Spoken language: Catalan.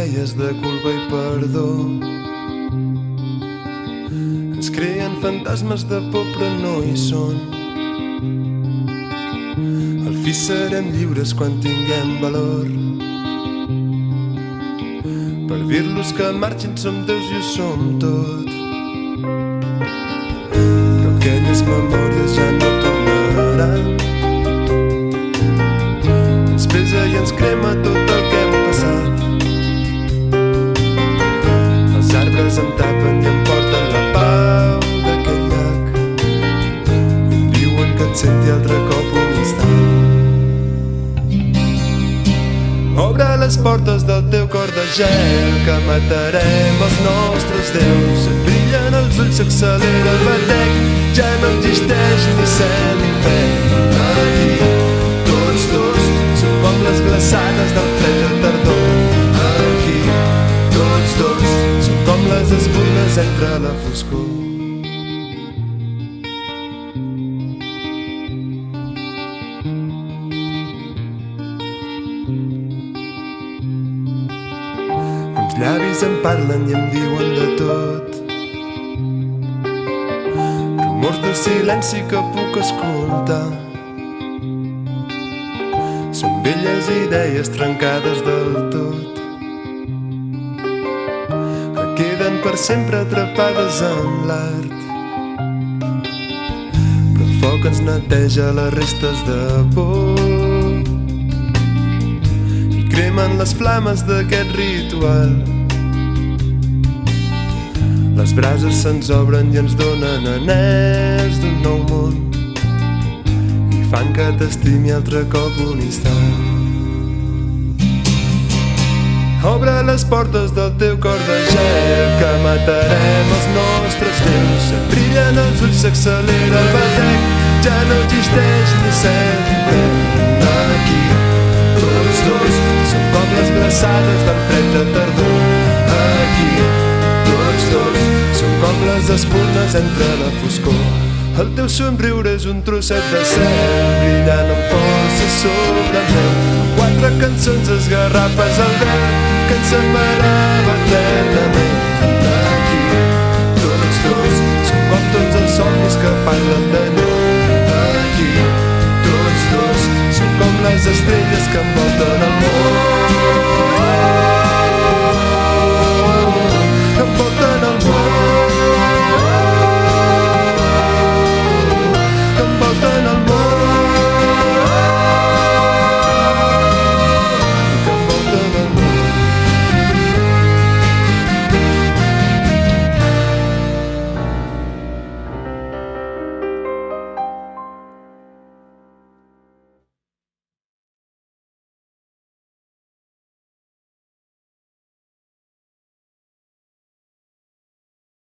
deies de culpa i perdó. Ens creen fantasmes de por però no hi són. Al fi serem lliures quan tinguem valor. Per dir-los que marxin som teus i ho som tot. Però aquelles memòries ja no tornaran. Ens pesa i ens crema tot el que hem passat. Els arbres em tapen i em porten la pau d'aquell llac. I em diuen que et senti altre cop un instant. Obre les portes del teu cor de gel, que matarem els nostres déus. Et brillen els ulls, s'accelera el batec, ja no existeix ni cel ni infern. Aquí, tots dos, som com les glaçades del fred de tardor. Aquí, tots dos, som com les espurnes entre la foscor. Els llavis em parlen i em diuen de tot. Rumors de silenci que puc escoltar. Són velles idees trencades del tot, que queden per sempre atrapades en l'art. Però el foc ens neteja les restes de por i cremen les flames d'aquest ritual. Les brases se'ns obren i ens donen anhels d'un nou món i fan que t'estimi altre cop un instant. Obre les portes del teu cor de gel, que matarem els nostres déus. Et brillen els ulls, s'accelera el batec, ja no existeix ni cel ni infern. Aquí, tots dos, som com les glaçades del fred de tardor. Aquí, tots dos, som com les espurnes entre la foscor. El teu somriure és un trosset de cel, brillant amb força sobre el meu. Quatre cançons esgarrapes al vent, que ens separava eternament. Aquí, tots dos, som com tots els somnis que parlen de lluny. Aquí, tots dos, som com les estrelles que envolten